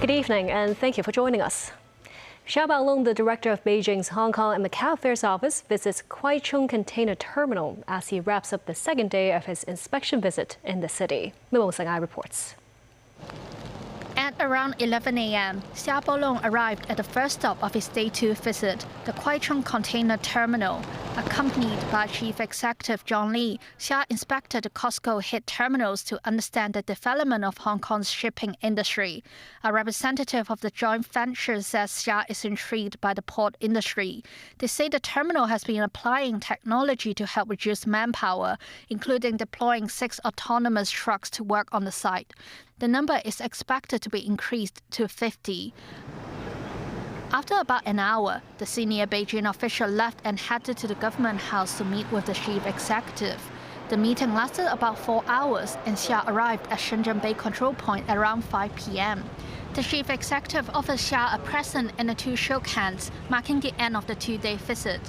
Good evening, and thank you for joining us. Xia Baolong, the director of Beijing's Hong Kong and Macau Affairs Office, visits Kwai Chung Container Terminal as he wraps up the second day of his inspection visit in the city. Mimo Sangai reports. At around 11 a.m., Xia Baolong arrived at the first stop of his Day 2 visit, the Kwai Chung Container Terminal. Accompanied by Chief Executive John Lee, Xia inspected the COSCO-hit terminals to understand the development of Hong Kong's shipping industry. A representative of the joint venture says Xia is intrigued by the port industry. They say the terminal has been applying technology to help reduce manpower, including deploying 6 autonomous trucks to work on the site. The number is expected to be increased to 50. After about an hour, the senior Beijing official left and headed to the government house to meet with the chief executive. The meeting lasted about 4 hours, and Xia arrived at Shenzhen Bay Control Point around 5 p.m. The chief executive offered Xia a present and the two shook hands, marking the end of the 2-day visit.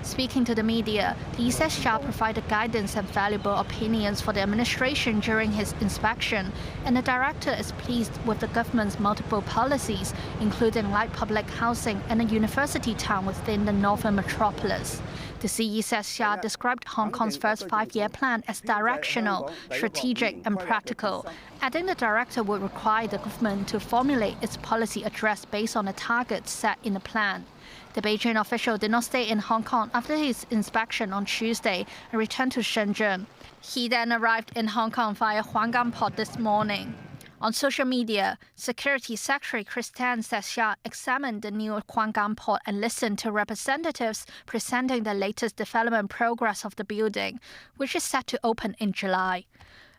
Speaking to the media, Lee says Xia provided guidance and valuable opinions for the administration during his inspection, and the director is pleased with the government's multiple policies, including light public housing and a university town within the northern metropolis. The CE says Xia described Hong Kong's first 5-year plan as directional, strategic and practical, adding the director would require the government to formulate its policy address based on the targets set in the plan. The Beijing official did not stay in Hong Kong after his inspection on Tuesday and returned to Shenzhen. He then arrived in Hong Kong via Huanggang Port this morning. On social media, Security Secretary Chris Tan says Xia examined the new Huanggang Port and listened to representatives presenting the latest development progress of the building, which is set to open in July.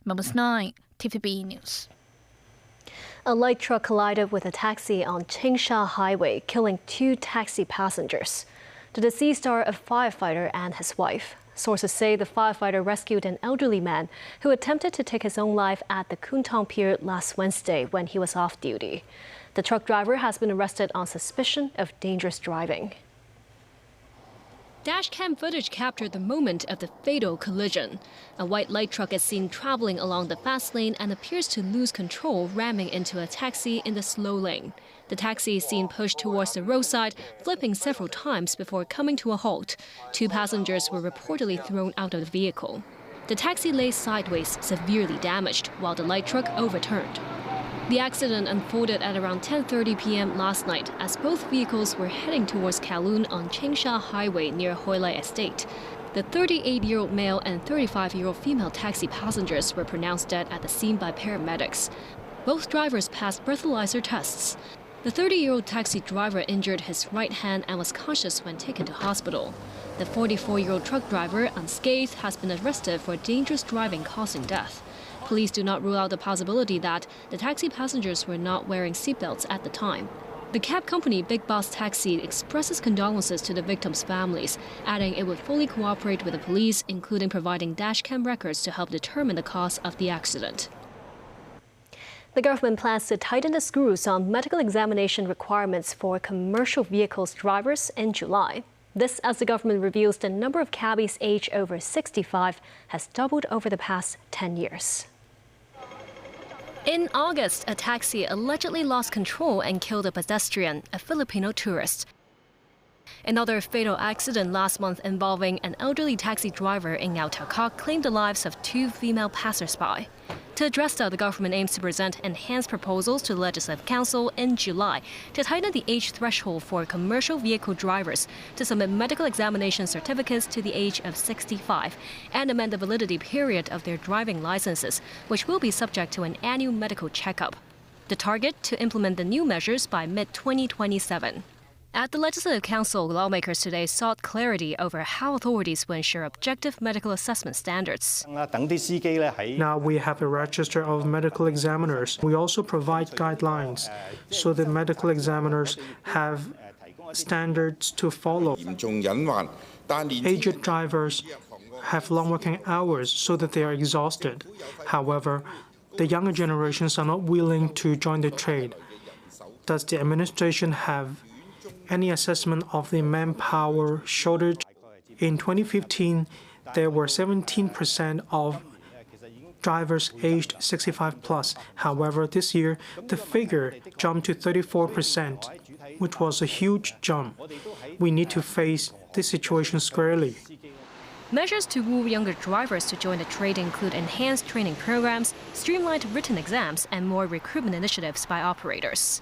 Moments 9, TVB News. A light truck collided with a taxi on Changsha Highway, killing 2 taxi passengers. The deceased are a firefighter and his wife. Sources say the firefighter rescued an elderly man who attempted to take his own life at the Kwun Tong Pier last Wednesday when he was off duty. The truck driver has been arrested on suspicion of dangerous driving. Dashcam footage captured the moment of the fatal collision. A white light truck is seen traveling along the fast lane and appears to lose control, ramming into a taxi in the slow lane. The taxi is seen pushed towards the roadside, flipping several times before coming to a halt. 2 passengers were reportedly thrown out of the vehicle. The taxi lay sideways, severely damaged, while the light truck overturned. The accident unfolded at around 10:30 p.m. last night as both vehicles were heading towards Kowloon on Changsha Highway near Hoi Lai Estate. The 38-year-old male and 35-year-old female taxi passengers were pronounced dead at the scene by paramedics. Both drivers passed breathalyzer tests. The 30-year-old taxi driver injured his right hand and was conscious when taken to hospital. The 44-year-old truck driver, unscathed, has been arrested for dangerous driving causing death. Police do not rule out the possibility that the taxi passengers were not wearing seatbelts at the time. The cab company Big Boss Taxi expresses condolences to the victims' families, adding it would fully cooperate with the police, including providing dashcam records to help determine the cause of the accident. The government plans to tighten the screws on medical examination requirements for commercial vehicles drivers in July. This as the government reveals the number of cabbies aged over 65 has doubled over the past 10 years. In August, a taxi allegedly lost control and killed a pedestrian, a Filipino tourist. Another fatal accident last month involving an elderly taxi driver in Ngau Ta Kok claimed the lives of 2 female passers-by. To address that, the government aims to present enhanced proposals to the Legislative Council in July to tighten the age threshold for commercial vehicle drivers to submit medical examination certificates to the age of 65 and amend the validity period of their driving licenses, which will be subject to an annual medical checkup. The target to implement the new measures by mid-2027. At the Legislative Council, lawmakers today sought clarity over how authorities will ensure objective medical assessment standards. Now we have a register of medical examiners. We also provide guidelines so that medical examiners have standards to follow. Aged drivers have long working hours so that they are exhausted. However, the younger generations are not willing to join the trade. Does the administration have any assessment of the manpower shortage? In 2015, there were 17% of drivers aged 65 plus. However, this year, the figure jumped to 34%, which was a huge jump. We need to face this situation squarely. Measures to woo younger drivers to join the trade include enhanced training programs, streamlined written exams, and more recruitment initiatives by operators.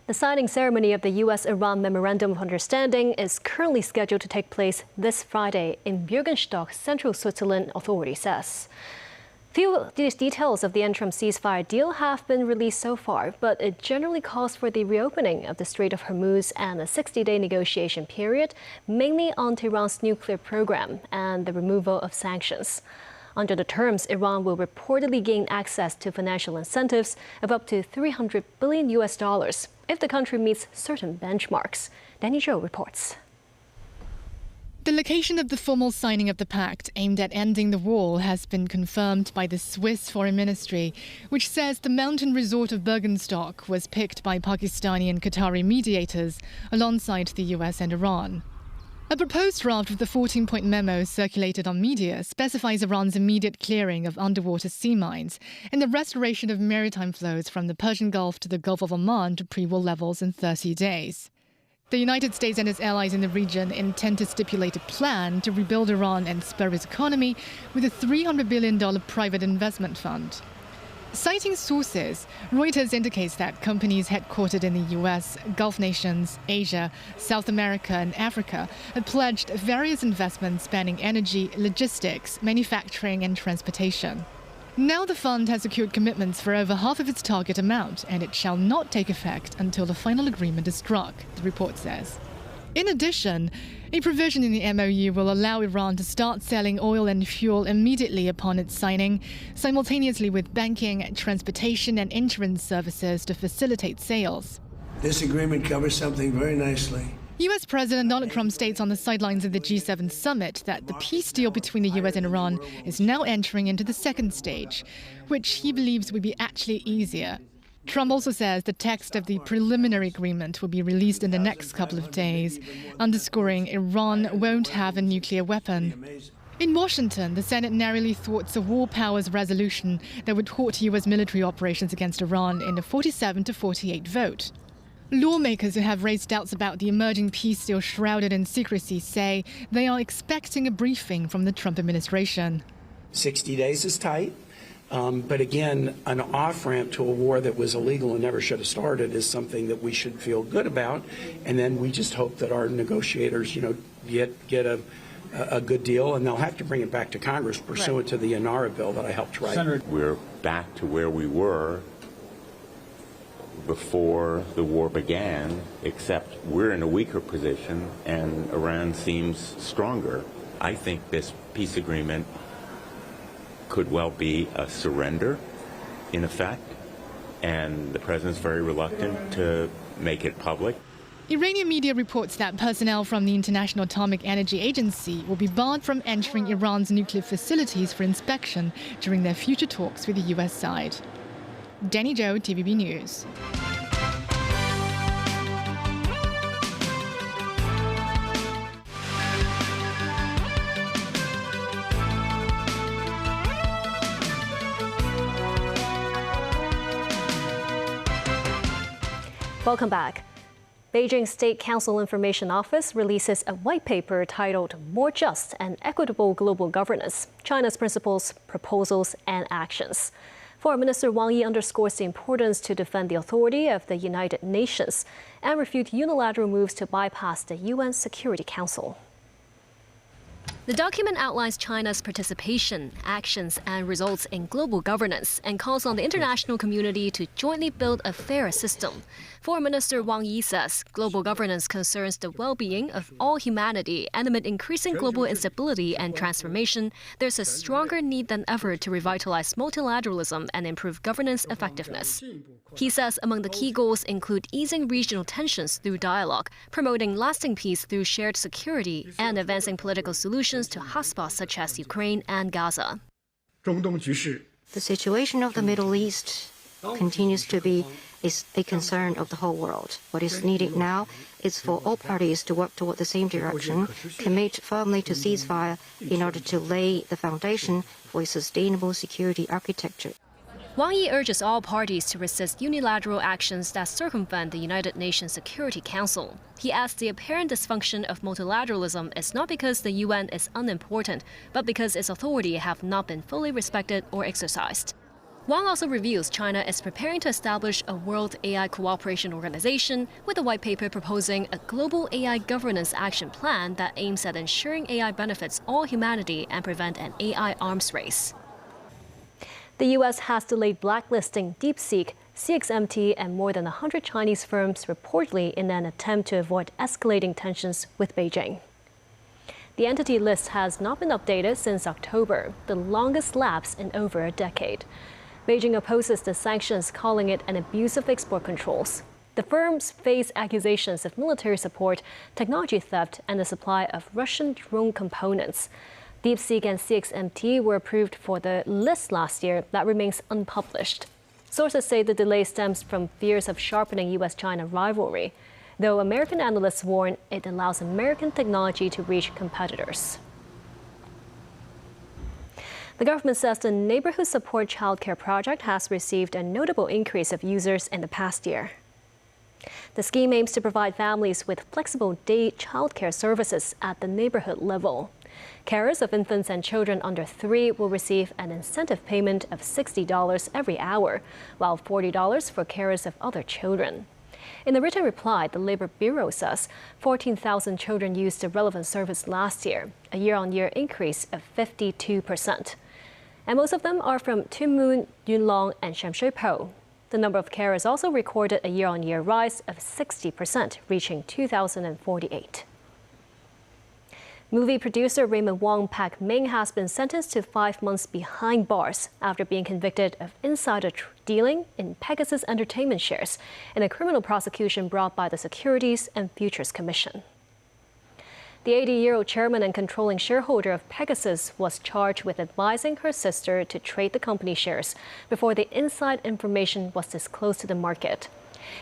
The signing ceremony of the U.S.-Iran Memorandum of Understanding is currently scheduled to take place this Friday in Bürgenstock, central Switzerland, authorities says. Few details of the interim ceasefire deal have been released so far, but it generally calls for the reopening of the Strait of Hormuz and a 60-day negotiation period, mainly on Tehran's nuclear program and the removal of sanctions. Under the terms, Iran will reportedly gain access to financial incentives of up to $300 billion if the country meets certain benchmarks. Danny Zhou reports. The location of the formal signing of the pact aimed at ending the war has been confirmed by the Swiss Foreign Ministry, which says the mountain resort of Bürgenstock was picked by Pakistani and Qatari mediators alongside the US and Iran. A proposed draft of the 14-point memo circulated on media specifies Iran's immediate clearing of underwater sea mines and the restoration of maritime flows from the Persian Gulf to the Gulf of Oman to pre-war levels in 30 days. The United States and its allies in the region intend to stipulate a plan to rebuild Iran and spur its economy with a $300 billion private investment fund. Citing sources, Reuters indicates that companies headquartered in the US, Gulf nations, Asia, South America, and Africa have pledged various investments spanning energy, logistics, manufacturing, and transportation. Now the fund has secured commitments for over half of its target amount, and it shall not take effect until the final agreement is struck, the report says. In addition, a provision in the MOU will allow Iran to start selling oil and fuel immediately upon its signing, simultaneously with banking, transportation, and insurance services to facilitate sales. This agreement covers something very nicely. US President Donald Trump states on the sidelines of the G7 summit that the peace deal between the US and Iran is now entering into the second stage, which he believes would be actually easier. Trump also says the text of the preliminary agreement will be released in the next couple of days, underscoring Iran won't have a nuclear weapon. In Washington, the Senate narrowly thwarts a war powers resolution that would halt US military operations against Iran in a 47-48 vote. Lawmakers who have raised doubts about the emerging peace deal shrouded in secrecy say they are expecting a briefing from the Trump administration. 60 days is tight, but again, an off-ramp to a war that was illegal and never should have started is something that we should feel good about, and then we just hope that our negotiators, get a good deal, and they'll have to bring it back to Congress pursuant to the Inara bill that I helped write. Senator, we're back to where we were before the war began, except we're in a weaker position and Iran seems stronger. I think this peace agreement could well be a surrender, in effect, and the president's very reluctant to make it public. Iranian media reports that personnel from the International Atomic Energy Agency will be barred from entering Iran's nuclear facilities for inspection during their future talks with the US side. Danny Zhou, TVB News. Welcome back. Beijing State Council Information Office releases a white paper titled More Just and Equitable Global Governance, China's Principles, Proposals, and Actions. Foreign Minister Wang Yi underscores the importance to defend the authority of the United Nations and refute unilateral moves to bypass the UN Security Council. The document outlines China's participation, actions, and results in global governance and calls on the international community to jointly build a fairer system. Foreign Minister Wang Yi says global governance concerns the well-being of all humanity, and amid increasing global instability and transformation, there's a stronger need than ever to revitalize multilateralism and improve governance effectiveness. He says among the key goals include easing regional tensions through dialogue, promoting lasting peace through shared security, and advancing political solutions to hotspots such as Ukraine and Gaza. The situation of the Middle East continues to be a concern of the whole world. What is needed now is for all parties to work toward the same direction, commit firmly to ceasefire in order to lay the foundation for a sustainable security architecture. Wang Yi urges all parties to resist unilateral actions that circumvent the United Nations Security Council. He adds the apparent dysfunction of multilateralism is not because the UN is unimportant, but because its authority have not been fully respected or exercised. Wang also reveals China is preparing to establish a World AI Cooperation Organization with a white paper proposing a global AI governance action plan that aims at ensuring AI benefits all humanity and prevent an AI arms race. The U.S. has delayed blacklisting DeepSeek, CXMT, and more than 100 Chinese firms reportedly in an attempt to avoid escalating tensions with Beijing. The entity list has not been updated since October, the longest lapse in over a decade. Beijing opposes the sanctions, calling it an abuse of export controls. The firms face accusations of military support, technology theft, and the supply of Russian drone components. DeepSeek and CXMT were approved for the list last year that remains unpublished. Sources say the delay stems from fears of sharpening U.S.-China rivalry, though American analysts warn it allows American technology to reach competitors. The government says the Neighborhood Support Childcare Project has received a notable increase of users in the past year. The scheme aims to provide families with flexible day childcare services at the neighborhood level. Carers of infants and children under 3 will receive an incentive payment of $60 every hour, while $40 for carers of other children. In the written reply, the Labor Bureau says 14,000 children used the relevant service last year, a year-on-year increase of 52%. And most of them are from Tuen Mun, Yunlong, and Shamshui-Po. The number of carers also recorded a year-on-year rise of 60%, reaching 2,048. Movie producer Raymond Wong Pak-ming has been sentenced to 5 months behind bars after being convicted of insider dealing in Pegasus Entertainment shares in a criminal prosecution brought by the Securities and Futures Commission. The 80-year-old chairman and controlling shareholder of Pegasus was charged with advising her sister to trade the company shares before the inside information was disclosed to the market.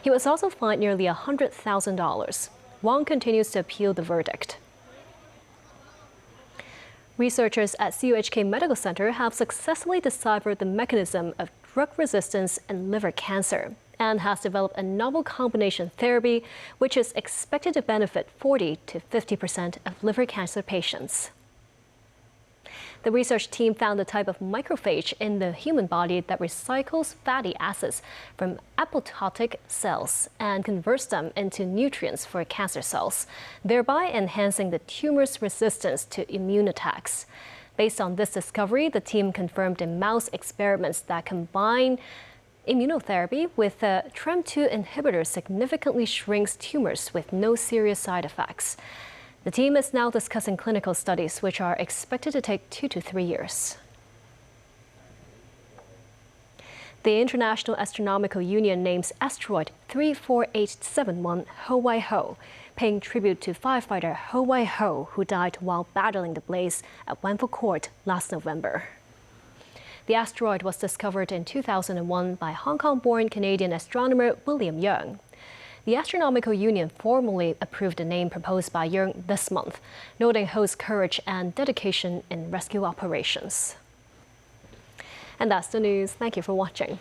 He was also fined nearly $100,000. Wong continues to appeal the verdict. Researchers at CUHK Medical Center have successfully deciphered the mechanism of drug resistance in liver cancer and has developed a novel combination therapy which is expected to benefit 40 to 50% of liver cancer patients. The research team found a type of macrophage in the human body that recycles fatty acids from apoptotic cells and converts them into nutrients for cancer cells, thereby enhancing the tumor's resistance to immune attacks. Based on this discovery, the team confirmed in mouse experiments that combine immunotherapy with a TREM2 inhibitor significantly shrinks tumors with no serious side effects. The team is now discussing clinical studies, which are expected to take 2 to 3 years. The International Astronomical Union names asteroid 34871 Ho-Wai-Ho, paying tribute to firefighter Ho-Wai-Ho, who died while battling the blaze at Wanfo Court last November. The asteroid was discovered in 2001 by Hong Kong-born Canadian astronomer William Young. The Astronomical Union formally approved the name proposed by Young this month, noting Ho's courage and dedication in rescue operations. And that's the news. Thank you for watching.